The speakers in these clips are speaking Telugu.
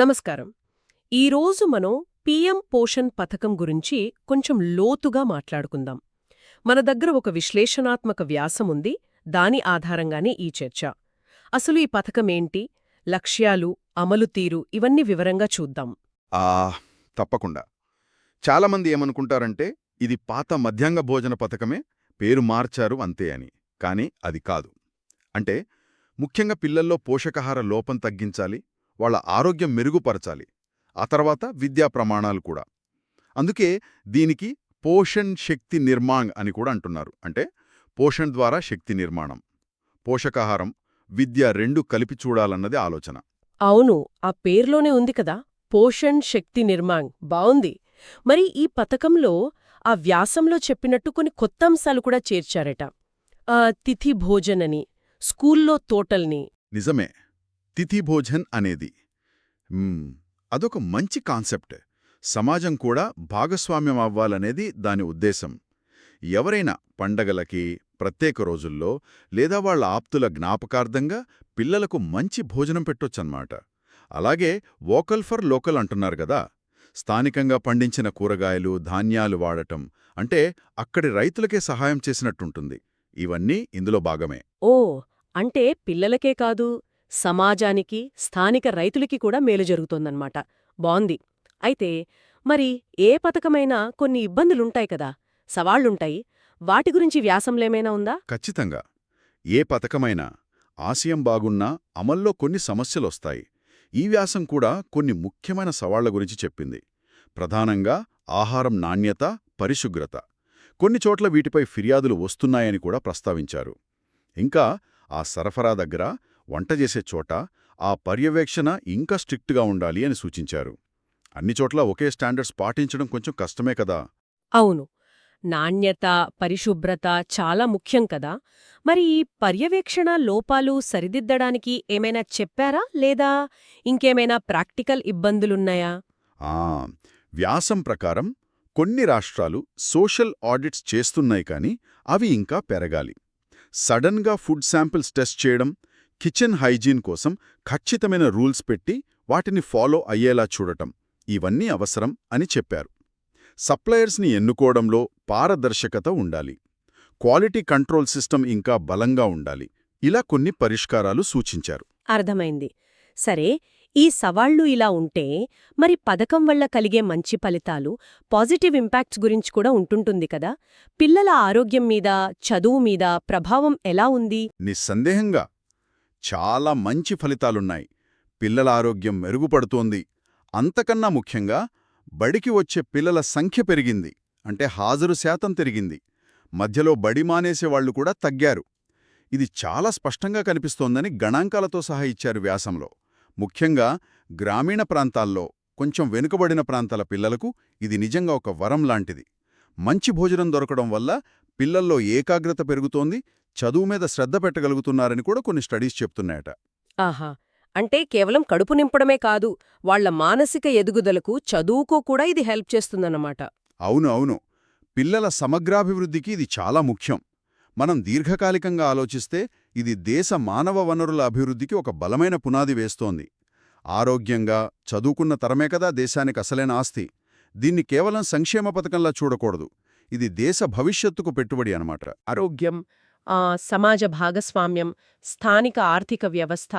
నమస్కారం. ఈరోజు మనం పీఎం పోషణ్ పథకం గురించి కొంచెం లోతుగా మాట్లాడుకుందాం. మన దగ్గర ఒక విశ్లేషణాత్మక వ్యాసం ఉంది, దాని ఆధారంగానే ఈ చర్చ. అసలు ఈ పథకమేంటి, లక్ష్యాలు, అమలు తీరు ఇవన్నీ వివరంగా చూద్దాం. ఆ తప్పకుండా. చాలామంది ఏమనుకుంటారంటే ఇది పాత మధ్యాహ్న భోజన పథకమే, పేరు మార్చారు అంతే అని. కానీ అది కాదు. అంటే ముఖ్యంగా పిల్లల్లో పోషకాహార లోపం తగ్గించాలి, వాళ్ళ ఆరోగ్యం మెరుగుపరచాలి, ఆ తర్వాత విద్యా ప్రమాణాలు కూడా. అందుకే దీనికి పోషణ్ శక్తి నిర్మాణ్ అని కూడా అంటున్నారు. అంటే పోషణ్ ద్వారా శక్తి నిర్మాణం, పోషకాహారం, విద్య రెండూ కలిపి చూడాలన్నది ఆలోచన. అవును, ఆ పేర్లోనే ఉంది కదా, పోషణ్ శక్తి నిర్మాణ్. బావుంది. మరి ఈ పథకంలో ఆ వ్యాసంలో చెప్పినట్టు కొన్ని కొత్త అంశాలు కూడా చేర్చారట. తిథి భోజనని, స్కూల్లో తోటల్ని. నిజమే. తిథి భోజన్ అనేది అదొక మంచి కాన్సెప్ట్. సమాజం కూడా భాగస్వామ్యం అవ్వాలనేది దాని ఉద్దేశం. ఎవరైనా పండగలకి, ప్రత్యేక రోజుల్లో లేదా వాళ్ల ఆప్తుల జ్ఞాపకార్థంగా పిల్లలకు మంచి భోజనం పెట్టొచ్చన్నమాట. అలాగే వోకల్ ఫర్ లోకల్ అంటున్నారు గదా, స్థానికంగా పండించిన కూరగాయలు, ధాన్యాలు వాడటం, అంటే అక్కడి రైతులకే సహాయం చేసినట్టుంటుంది. ఇవన్నీ ఇందులో భాగమే. ఓ, అంటే పిల్లలకే కాదు, సమాజానికి, స్థానిక రైతులకి కూడా మేలు జరుగుతోందన్నమాట. బావుంది. అయితే మరి ఏ పథకమైనా కొన్ని ఇబ్బందులుంటాయి కదా, సవాళ్లుంటాయి. వాటి గురించి వ్యాసంలేమైనా ఉందా? ఖచ్చితంగా. ఏ పథకమైనా ఆశయం బాగున్నా అమల్లో కొన్ని సమస్యలొస్తాయి. ఈ వ్యాసం కూడా కొన్ని ముఖ్యమైన సవాళ్ల గురించి చెప్పింది. ప్రధానంగా ఆహారం నాణ్యత, పరిశుభ్రత. కొన్ని చోట్ల వీటిపై ఫిర్యాదులు వస్తున్నాయని కూడా ప్రస్తావించారు. ఇంకా ఆ సరఫరా దగ్గర, వంట చేసే చోట ఆ పర్యవేక్షణ ఇంకా స్ట్రిక్ట్గా ఉండాలి అని సూచించారు. అన్ని చోట్ల ఒకే స్టాండర్డ్స్ పాటించడం కొంచెం కష్టమే కదా. అవును, నాణ్యత, పరిశుభ్రత చాలా ముఖ్యం కదా. మరి ఈ పర్యవేక్షణ లోపాలు సరిదిద్దడానికి ఏమైనా చెప్పారా, లేదా ఇంకేమైనా ప్రాక్టికల్ ఇబ్బందులున్నాయా? ఆ వ్యాసం ప్రకారం కొన్ని రాష్ట్రాలు సోషల్ ఆడిట్స్ చేస్తున్నాయి, కానీ అవి ఇంకా పెరగాలి. సడన్గా ఫుడ్ శాంపిల్స్ టెస్ట్ చేయడం, కిచెన్ హైజీన్ కోసం ఖచ్చితమైన రూల్స్ పెట్టి వాటిని ఫాలో అయ్యేలా చూడటం, ఇవన్నీ అవసరం అని చెప్పారు. సప్లయర్స్ని ఎన్నుకోవడంలో పారదర్శకత ఉండాలి. క్వాలిటీ కంట్రోల్ సిస్టమ్ ఇంకా బలంగా ఉండాలి. ఇలా కొన్ని పరిష్కారాలు సూచించారు. అర్థమైంది. సరే, ఈ సవాళ్లు ఇలా ఉంటే మరి పథకం వల్ల కలిగే మంచి ఫలితాలు, పాజిటివ్ ఇంపాక్ట్స్ గురించి కూడా ఉంటుంటుంది కదా. పిల్లల ఆరోగ్యం మీద, చదువు మీద ప్రభావం ఎలా ఉంది? నిస్సందేహంగా చాలా మంచి ఫలితాలున్నాయి. పిల్లల ఆరోగ్యం మెరుగుపడుతోంది. అంతకన్నా ముఖ్యంగా బడికి వచ్చే పిల్లల సంఖ్య పెరిగింది. అంటే హాజరు శాతం పెరిగింది. మధ్యలో బడి మానేసేవాళ్లు కూడా తగ్గారు. ఇది చాలా స్పష్టంగా కనిపిస్తోందని గణాంకాలతో సహా ఇచ్చారు వ్యాసంలో. ముఖ్యంగా గ్రామీణ ప్రాంతాల్లో, కొంచెం వెనుకబడిన ప్రాంతాల పిల్లలకు ఇది నిజంగా ఒక వరం లాంటిది. మంచి భోజనం దొరకడం వల్ల పిల్లల్లో ఏకాగ్రత పెరుగుతోంది, చదువు మీద శ్రద్ధ పెట్టగలుగుతున్నారని కూడా కొన్ని స్టడీస్ చెప్తున్నాయట. ఆహా, అంటే కేవలం కడుపు నింపడమే కాదు, వాళ్ల మానసిక ఎదుగుదలకు, చదువుకో కూడా ఇది హెల్ప్ చేస్తుందన్నమాట. అవును అవును. పిల్లల సమగ్రాభివృద్ధికి ఇది చాలా ముఖ్యం. మనం దీర్ఘకాలికంగా ఆలోచిస్తే ఇది దేశ మానవ వనరుల అభివృద్ధికి ఒక బలమైన పునాది వేస్తోంది. ఆరోగ్యంగా చదువుకున్న తరమే కదా దేశానికి అసలైన ఆస్తి. దీన్ని కేవలం సంక్షేమ పథకంలా చూడకూడదు. ఇది దేశ భవిష్యత్తుకు పెట్టుబడి అన్నమాట. ఆరోగ్యం, సమాజ భాగస్వామ్యం, స్థానిక ఆర్థిక వ్యవస్థ,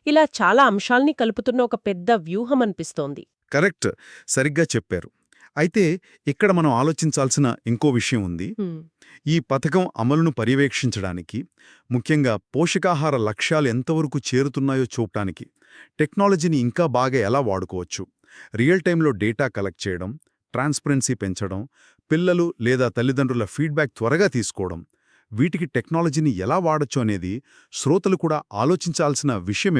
ఇలా చాలా అంశాల్ని కలుపుతున్న ఒక పెద్ద వ్యూహం అనిపిస్తోంది. కరెక్ట్, సరిగ్గా చెప్పారు. అయితే ఇక్కడ మనం ఆలోచించాల్సిన ఇంకో విషయం ఉంది. ఈ పథకం అమలును పర్యవేక్షించడానికి, ముఖ్యంగా పోషకాహార లక్ష్యాలు ఎంతవరకు చేరుతున్నాయో చూడటానికి టెక్నాలజీని ఇంకా బాగా ఎలా వాడుకోవచ్చు, రియల్ టైంలో డేటా కలెక్ట్ చేయడం, ట్రాన్స్పరెన్సీ పెంచడం, పిల్లలు లేదా తల్లిదండ్రుల ఫీడ్బ్యాక్ త్వరగా తీసుకోవడం, వీటికి టెక్నాలజీని ఎలా వాడొచ్చు అనేది శ్రోతలు కూడా ఆలోచించాల్సిన విషయమే.